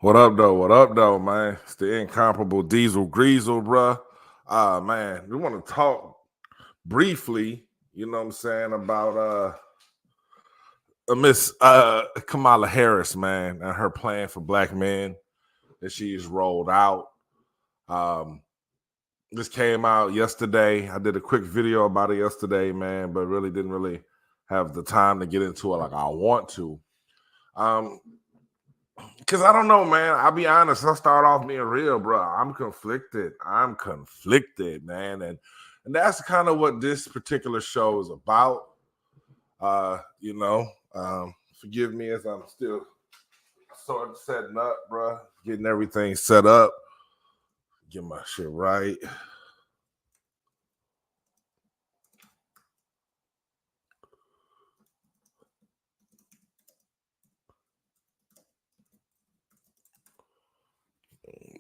What up, though? What up, though, man? It's the incomparable Deezil Greezil, bruh. Man, we want to talk briefly, you know what I'm saying, about Miss Kamala Harris, man, and her plan for black men that she's rolled out. Um, this came out yesterday. I did a quick video about it yesterday, man, but really didn't really have the time to get into it like I want to. Because I don't know, man. I'll be honest. I'll start off being real, bro. I'm conflicted. Man. And that's kind of what this particular show is about. You know, forgive me as I'm still sort of setting up, bro. Getting everything set up. Get my shit right.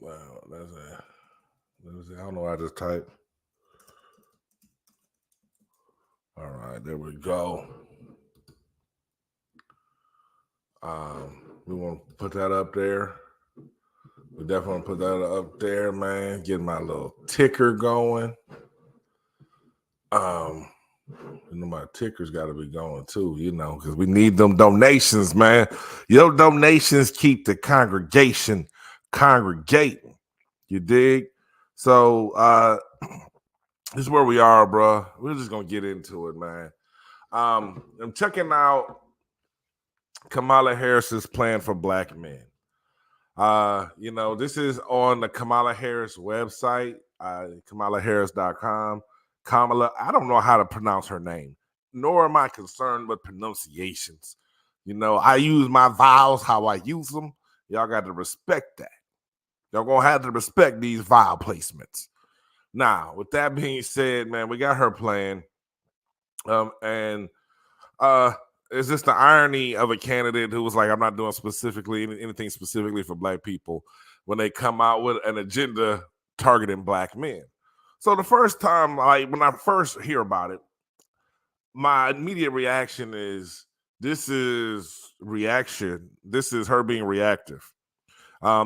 Wow, that's a. I don't know what I just typed. All right, there we go. We want to put that up there. We definitely want to put that up there, man. Get my little ticker going. My ticker's got to be going too, you know, because we need them donations, man. Your donations keep the congregation congregating. You dig? So this is where we are, bro. We're just gonna get into it, man. I'm checking out Kamala Harris's plan for black men. You know, this is on the Kamala Harris website, KamalaHarris.com. Kamala, I don't know how to pronounce her name, nor am I concerned with pronunciations. You know, I use my vowels how I use them. Y'all got to respect that. Y'all gonna have to respect these vowel placements. Now, with that being said, man, we got her plan. And It's just the irony of a candidate who was like, I'm not doing anything specifically for black people when they come out with an agenda targeting black men. So the first time, like when I first hear about it, my immediate reaction is this is reaction. This is her being reactive.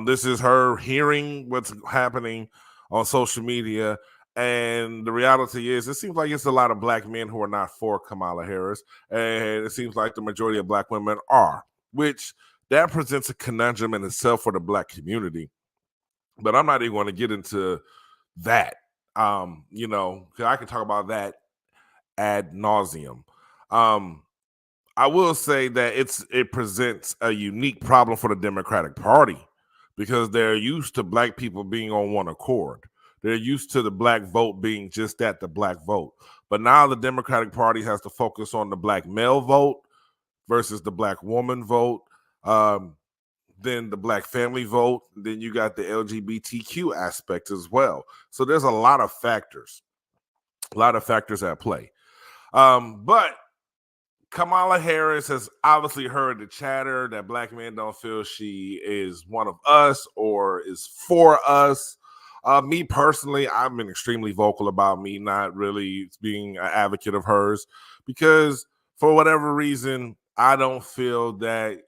This is her hearing what's happening on social media. And the reality is, it seems like it's a lot of black men who are not for Kamala Harris. And it seems like the majority of black women are, which that presents a conundrum in itself for the black community. But I'm not even going to get into that. You know, because I can talk about that ad nauseum. I will say that it presents a unique problem for the Democratic Party because they're used to black people being on one accord. They're used to the black vote being just that, the black vote. But now the Democratic Party has to focus on the black male vote versus the black woman vote, then the black family vote, then you got the LGBTQ aspect as well. So there's a lot of factors at play. But Kamala Harris has obviously heard the chatter that black men don't feel she is one of us or is for us. Me personally, I've been extremely vocal about me not really being an advocate of hers because for whatever reason, I don't feel that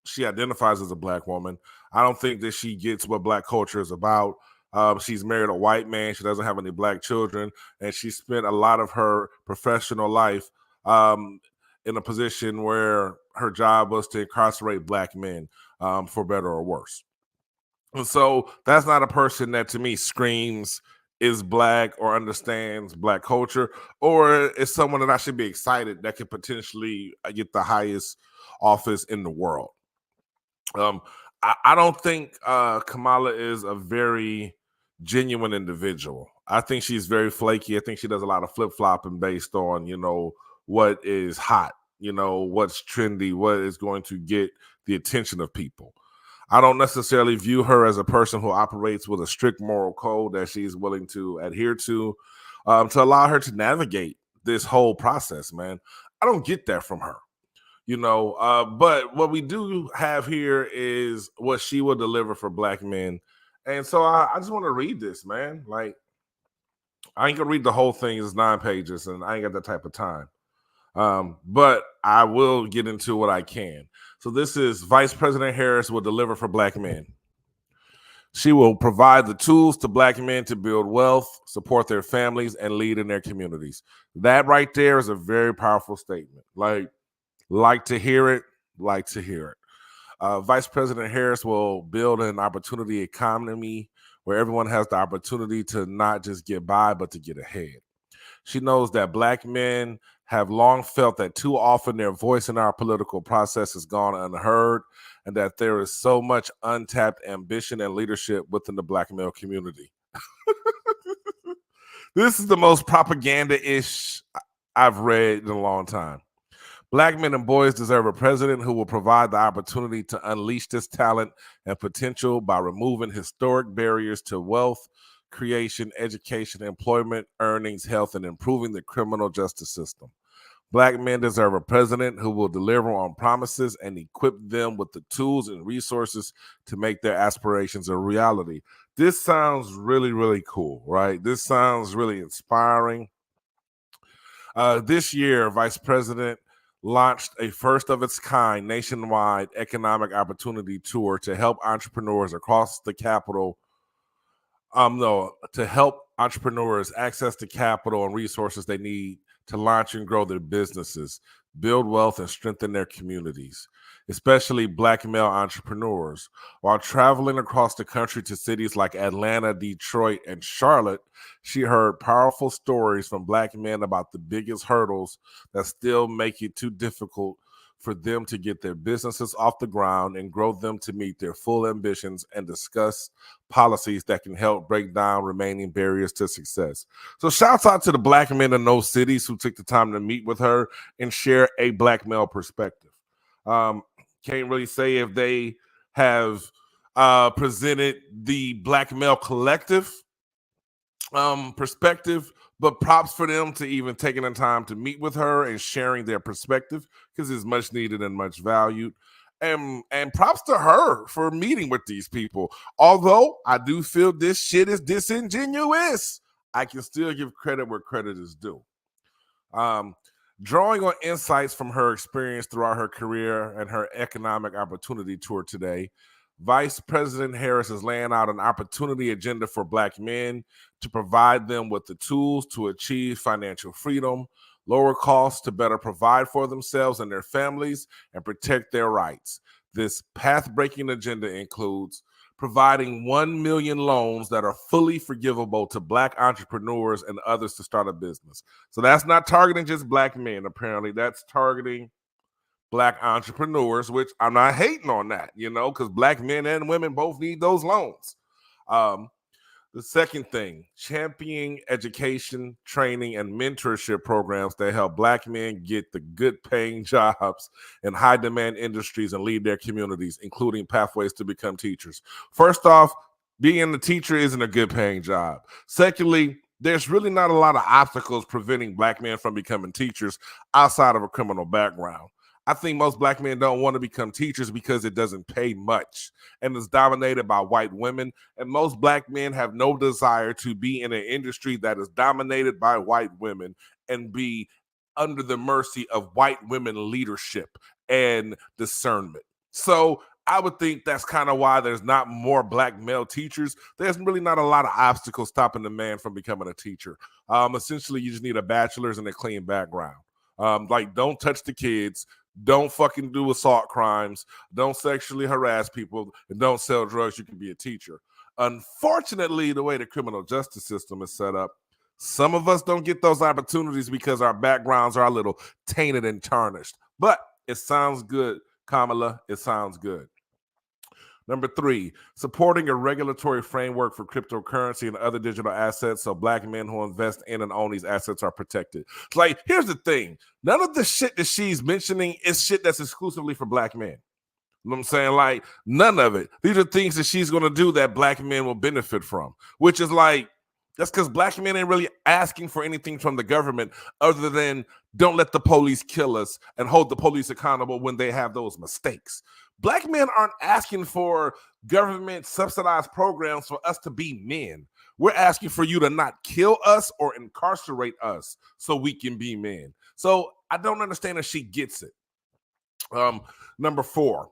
she identifies as a black woman. I don't think that she gets what black culture is about. She's married a white man. She doesn't have any black children, and she spent a lot of her professional life in a position where her job was to incarcerate black men, for better or worse. And so that's not a person that to me screams is black or understands black culture, or is someone that I should be excited that could potentially get the highest office in the world. I don't think Kamala is a very genuine individual. I think she's very flaky. I think she does a lot of flip flopping based on, you know, what is hot, you know, what's trendy, what is going to get the attention of people. I don't necessarily view her as a person who operates with a strict moral code that she's willing to adhere to allow her to navigate this whole process, man. I don't get that from her. You know, but what we do have here is what she will deliver for black men. And so I just want to read this, man. Like, I ain't gonna read the whole thing, it's 9 pages, and I ain't got that type of time. But I will get into what I can. So this is Vice President Harris will deliver for Black men. She will provide the tools to Black men to build wealth, support their families, and lead in their communities. That right there is a very powerful statement. Like to hear it, like to hear it. Vice President Harris will build an opportunity economy where everyone has the opportunity to not just get by, but to get ahead. She knows that Black men have long felt that too often their voice in our political process has gone unheard, and that there is so much untapped ambition and leadership within the Black male community. This is the most propaganda-ish I've read in a long time. Black men and boys deserve a president who will provide the opportunity to unleash this talent and potential by removing historic barriers to wealth creation, education, employment, earnings, health, and improving the criminal justice system. Black men deserve a president who will deliver on promises and equip them with the tools and resources to make their aspirations a reality. This sounds really, really cool, right? This sounds really inspiring. This year, Vice President launched a first of its kind nationwide economic opportunity tour to help entrepreneurs across the capital. To help entrepreneurs access the capital and resources they need to launch and grow their businesses, build wealth, and strengthen their communities, especially Black male entrepreneurs. While traveling across the country to cities like Atlanta, Detroit, and Charlotte, she heard powerful stories from Black men about the biggest hurdles that still make it too difficult for them to get their businesses off the ground and grow them to meet their full ambitions, and discuss policies that can help break down remaining barriers to success. So shouts out to the Black men in those cities who took the time to meet with her and share a Black male perspective. Can't really say if they have presented the Black male collective perspective, but props for them to even taking the time to meet with her and sharing their perspective, because it's much needed and much valued. And props to her for meeting with these people. Although I do feel this shit is disingenuous, I can still give credit where credit is due. Drawing on insights from her experience throughout her career and her economic opportunity tour today, Vice President Harris is laying out an opportunity agenda for Black men to provide them with the tools to achieve financial freedom, lower costs to better provide for themselves and their families, and protect their rights. This path-breaking agenda includes providing 1 million loans that are fully forgivable to Black entrepreneurs and others to start a business. So that's not targeting just Black men, apparently. That's targeting Black entrepreneurs, which I'm not hating on that, because Black men and women both need those loans. The second thing, championing education, training, and mentorship programs that help Black men get the good paying jobs in high demand industries and lead their communities, including pathways to become teachers. First off, being a teacher isn't a good paying job. Secondly, there's really not a lot of obstacles preventing Black men from becoming teachers outside of a criminal background. I think most Black men don't want to become teachers because it doesn't pay much and is dominated by white women. And most Black men have no desire to be in an industry that is dominated by white women and be under the mercy of white women leadership and discernment. So I would think that's kind of why there's not more Black male teachers. There's really not a lot of obstacles stopping the man from becoming a teacher. Essentially, you just need a bachelor's and a clean background. Don't touch the kids. Don't fucking do assault crimes. Don't sexually harass people. And don't sell drugs. You can be a teacher. Unfortunately, the way the criminal justice system is set up, some of us don't get those opportunities because our backgrounds are a little tainted and tarnished. But it sounds good, Kamala. It sounds good. Number 3, supporting a regulatory framework for cryptocurrency and other digital assets so Black men who invest in and own these assets are protected. Here's the thing. None of the shit that she's mentioning is shit that's exclusively for Black men. You know what I'm saying? None of it. These are things that she's going to do that Black men will benefit from, which is that's because Black men ain't really asking for anything from the government other than don't let the police kill us and hold the police accountable when they have those mistakes. Black men aren't asking for government subsidized programs for us to be men. We're asking for you to not kill us or incarcerate us so we can be men. So I don't understand if she gets it. Number 4,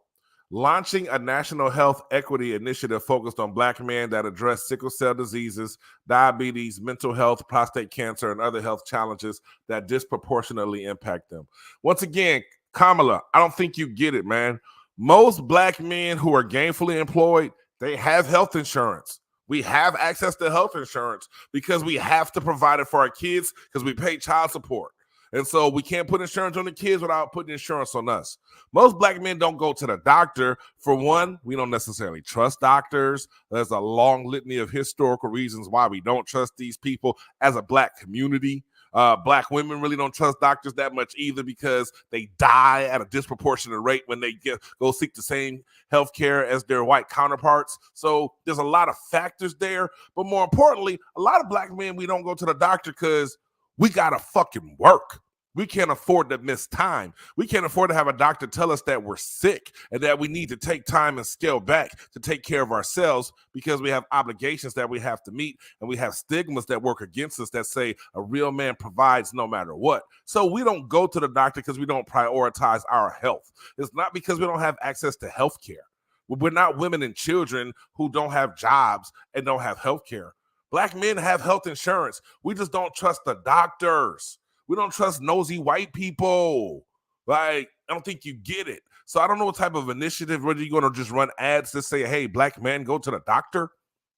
launching a national health equity initiative focused on Black men that address sickle cell diseases, diabetes, mental health, prostate cancer, and other health challenges that disproportionately impact them. Once again, Kamala, I don't think you get it, man. Most Black men who are gainfully employed, they have health insurance. We have access to health insurance because we have to provide it for our kids because we pay child support. And so we can't put insurance on the kids without putting insurance on us. Most Black men don't go to the doctor. For one, we don't necessarily trust doctors. There's a long litany of historical reasons why we don't trust these people as a Black community. Black women really don't trust doctors that much either because they die at a disproportionate rate when they go seek the same health care as their white counterparts. So there's a lot of factors there. But more importantly, a lot of Black men, we don't go to the doctor because we got to fucking work. We can't afford to miss time. We can't afford to have a doctor tell us that we're sick and that we need to take time and scale back to take care of ourselves because we have obligations that we have to meet and we have stigmas that work against us that say a real man provides no matter what. So we don't go to the doctor because we don't prioritize our health. It's not because we don't have access to health care. We're not women and children who don't have jobs and don't have health care. Black men have health insurance. We just don't trust the doctors. We don't trust nosy white people. Like, I don't think you get it. So I don't know what type of initiative, whether you're going to just run ads to say, hey, Black men, go to the doctor.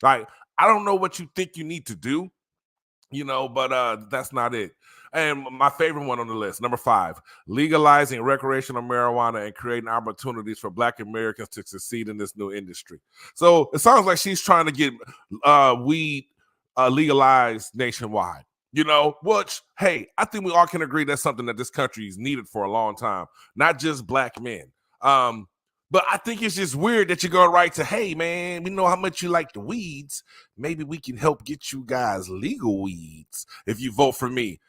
Like, I don't know what you think you need to do, but that's not it. And my favorite one on the list, number 5, legalizing recreational marijuana and creating opportunities for Black Americans to succeed in this new industry. So it sounds like she's trying to get weed legalized nationwide. Which, hey, I think we all can agree that's something that this country has needed for a long time, not just Black men. But I think it's just weird that you go right to, hey, man, we know how much you like the weeds. Maybe we can help get you guys legal weeds if you vote for me.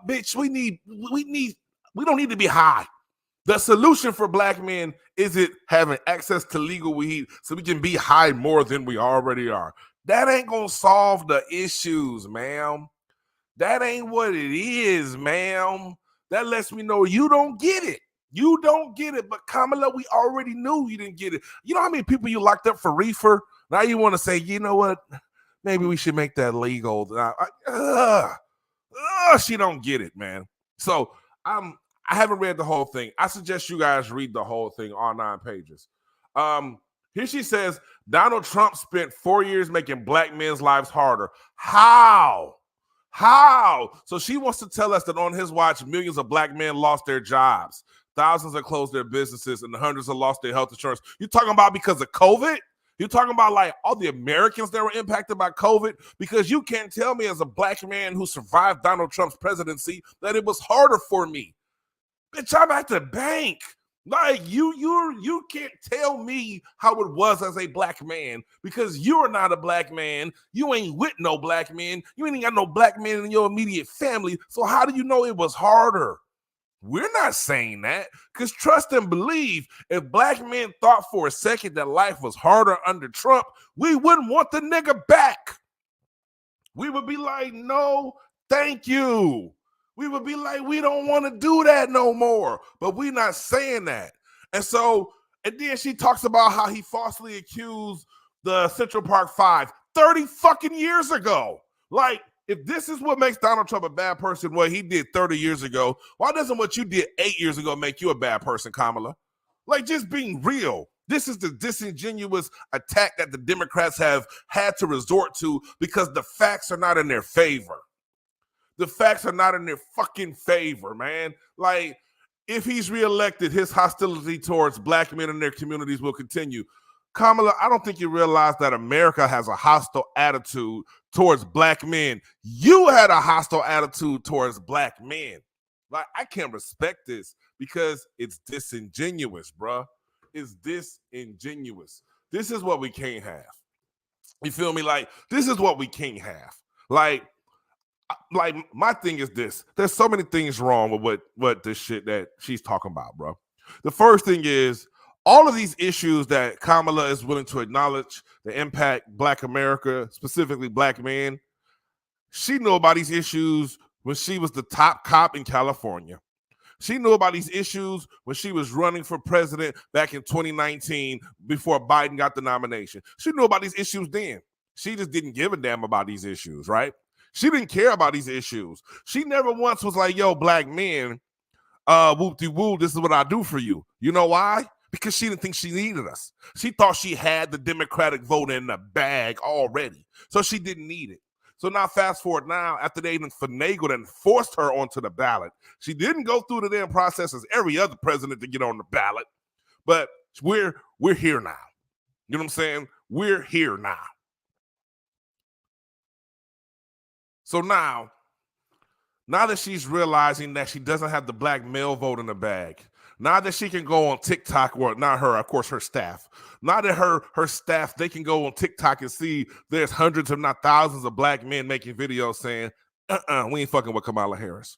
Bitch, we don't need to be high. The solution for Black men isn't having access to legal weed so we can be high more than we already are. That ain't going to solve the issues, ma'am. That ain't what it is, ma'am. That lets me know you don't get it. You don't get it. But Kamala, we already knew you didn't get it. You know how many people you locked up for reefer? Now you want to say, you know what? Maybe we should make that legal. She don't get it, man. So I haven't read the whole thing. I suggest you guys read the whole thing, all 9 pages. Here she says, Donald Trump spent 4 years making Black men's lives harder. How? So she wants to tell us that on his watch, millions of Black men lost their jobs. Thousands have closed their businesses and hundreds have lost their health insurance. You talking about because of COVID? You're talking about like all the Americans that were impacted by COVID? Because you can't tell me as a Black man who survived Donald Trump's presidency that it was harder for me. Bitch, I'm at the bank. Like you can't tell me how it was as a Black man because you're not a Black man. You ain't with no Black men. You ain't got no Black men in your immediate family. So how do you know it was harder? We're not saying that because trust and believe, if Black men thought for a second that life was harder under Trump, we wouldn't want the nigga back. We would be like, no, thank you. We would be like, we don't want to do that no more. But we're not saying that. And then she talks about how he falsely accused the Central Park 5 30 fucking years ago. Like, if this is what makes Donald Trump a bad person, what he did 30 years ago, why doesn't what you did 8 years ago make you a bad person, Kamala? Like, just being real. This is the disingenuous attack that the Democrats have had to resort to because the facts are not in their favor. The facts are not in their fucking favor, man. Like, if he's reelected, his hostility towards Black men in their communities will continue. Kamala, I don't think you realize that America has a hostile attitude towards Black men. You had a hostile attitude towards Black men. Like, I can't respect this because it's disingenuous, bruh. It's disingenuous. This is what we can't have. You feel me? Like, this is what we can't have. Like my thing is this. There's so many things wrong with what this shit that she's talking about, bro. The first thing is all of these issues that Kamala is willing to acknowledge the impact Black America, specifically Black men. She knew about these issues when she was the top cop in California. She knew about these issues when she was running for president back in 2019 before Biden got the nomination. She knew about these issues then. She just didn't give a damn about these issues, right? She didn't care about these issues. She never once was like, yo, black men, whoop-de-woo, this is what I do for you. You know why? Because she didn't think she needed us. She thought she had the Democratic vote in the bag already, so she didn't need it. So now fast forward now, after they even finagled and forced her onto the ballot, she didn't go through the damn process as every other president to get on the ballot, but we're here now. You know what I'm saying? We're here now. So now that she's realizing that she doesn't have the black male vote in the bag, now that she can go on TikTok, or not her, of course, her staff. Now that her staff, they can go on TikTok and see there's hundreds, if not thousands, of black men making videos saying, we ain't fucking with Kamala Harris.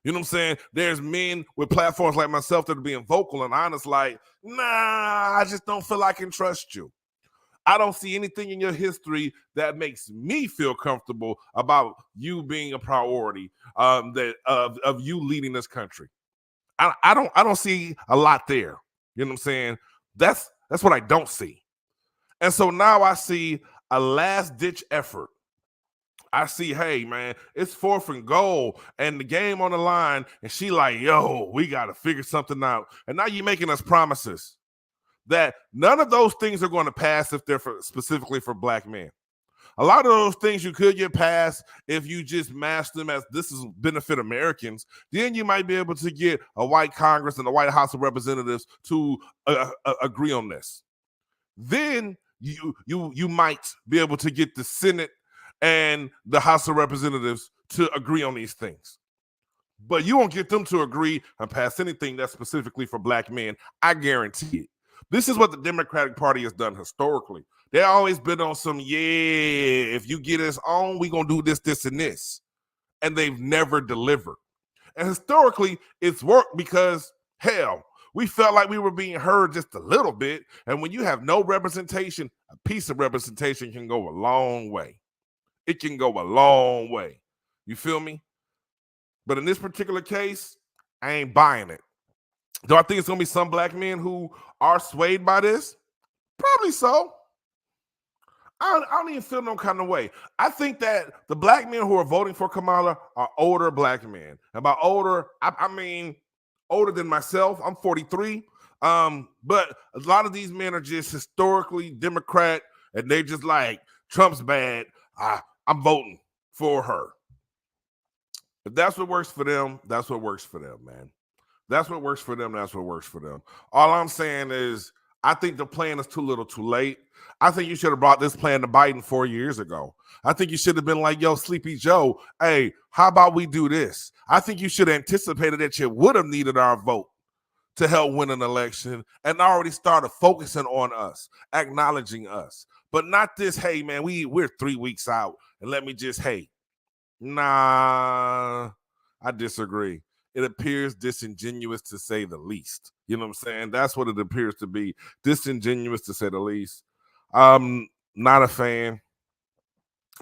You know what I'm saying? There's men with platforms like myself that are being vocal and honest, like, nah, I just don't feel I can trust you. I don't see anything in your history that makes me feel comfortable about you being a priority, that of you leading this country. I don't see a lot there. You know what I'm saying? That's what I don't see. And so now I see a last ditch effort. I see, hey man, it's 4th and goal and the game on the line, and she like, yo, we gotta figure something out. And now you're making us promises that none of those things are going to pass if they're specifically for black men. A lot of those things you could get past if you just master them as this is benefit Americans. Then you might be able to get a white Congress and the White House of Representatives to agree on this. Then you might be able to get the Senate and the House of Representatives to agree on these things. But you won't get them to agree and pass anything that's specifically for black men. I guarantee it. This is what the Democratic Party has done historically. They've always been on some, if you get us on, we're going to do this, this, and this. And they've never delivered. And historically, it's worked because, hell, we felt like we were being heard just a little bit. And when you have no representation, a piece of representation can go a long way. It can go a long way. You feel me? But in this particular case, I ain't buying it. Do I think it's going to be some black men who are swayed by this? Probably so. I don't even feel no kind of way. I think that the black men who are voting for Kamala are older black men. And by older, I mean older than myself. I'm 43. But a lot of these men are just historically Democrat, and they just like, Trump's bad. I'm voting for her. If that's what works for them, that's what works for them, man. That's what works for them. That's what works for them. All I'm saying is, I think the plan is too little too late. I think you should have brought this plan to Biden 4 years ago. I think you should have been like, yo, Sleepy Joe, hey, how about we do this? I think you should have anticipated that you would have needed our vote to help win an election and already started focusing on us, acknowledging us. But not this, hey, man, we're 3 weeks out, and let me just, hey, nah, I disagree. It appears disingenuous to say the least. You know what I'm saying? That's what it appears to be. Disingenuous to say the least. Not a fan.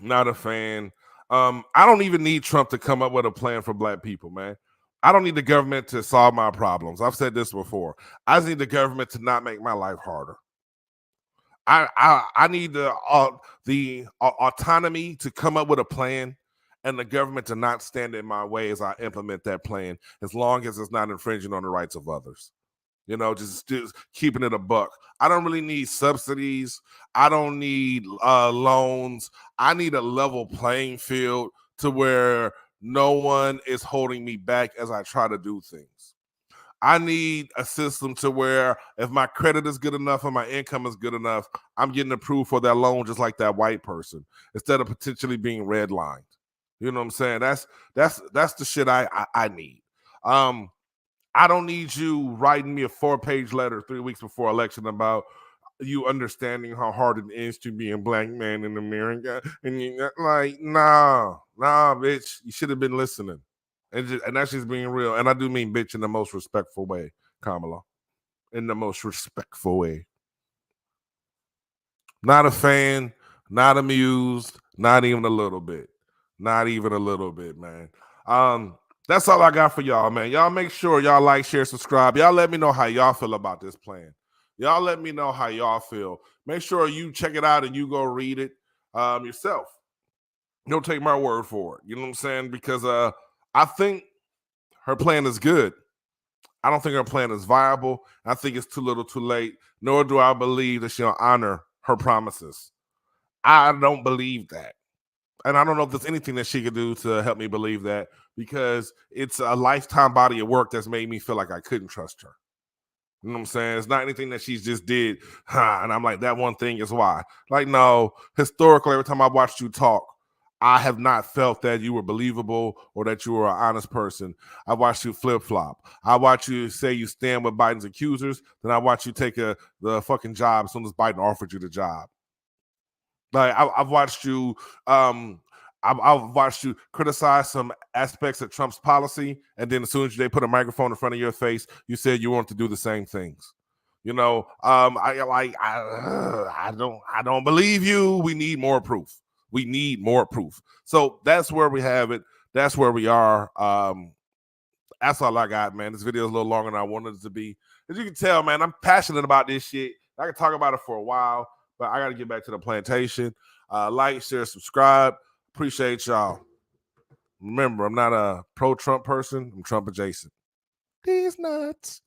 Not a fan. I don't even need Trump to come up with a plan for black people, man. I don't need the government to solve my problems. I've said this before. I just need the government to not make my life harder. I need the autonomy to come up with a plan, and the government to not stand in my way as I implement that plan, as long as it's not infringing on the rights of others. You know, just keeping it a buck. I don't really need subsidies. I don't need loans. I need a level playing field to where no one is holding me back as I try to do things. I need a system to where if my credit is good enough and my income is good enough, I'm getting approved for that loan just like that white person, instead of potentially being redlined. You know what I'm saying? That's the shit I need. I don't need you writing me a 4-page letter 3 weeks before election about you understanding how hard it is to be a black man in America. And you're like, nah, bitch, you should have been listening. And that's just being real. And I do mean bitch in the most respectful way, Kamala. In the most respectful way. Not a fan, not amused, not even a little bit. Not even a little bit, man. That's all I got for y'all, man. Y'all make sure y'all like, share, subscribe. Y'all let me know how y'all feel about this plan. Y'all let me know how y'all feel. Make sure you check it out and you go read it yourself. Don't take my word for it. You know what I'm saying? Because I think her plan is good. I don't think her plan is viable. I think it's too little too late, nor do I believe that she'll honor her promises. I don't believe that. And I don't know if there's anything that she could do to help me believe that, because it's a lifetime body of work that's made me feel like I couldn't trust her. You know what I'm saying? It's not anything that she's just did, and I'm like, that one thing is why. Like, no, historically, every time I watched you talk, I have not felt that you were believable or that you were an honest person. I watched you flip-flop. I watched you say you stand with Biden's accusers, then I watched you take the fucking job as soon as Biden offered you the job. Like, I've watched you I've watched you criticize some aspects of Trump's policy, and then as soon as they put a microphone in front of your face, you said you want to do the same things. You know, I don't believe you. We need more proof. We need more proof. So that's where we have it. That's where we are. That's all I got, man. This video is a little longer than I wanted it to be. As you can tell, man, I'm passionate about this shit. I can talk about it for a while, but I got to get back to the plantation. Like, share, subscribe. Appreciate y'all. Remember, I'm not a pro-Trump person. I'm Trump adjacent. These nuts.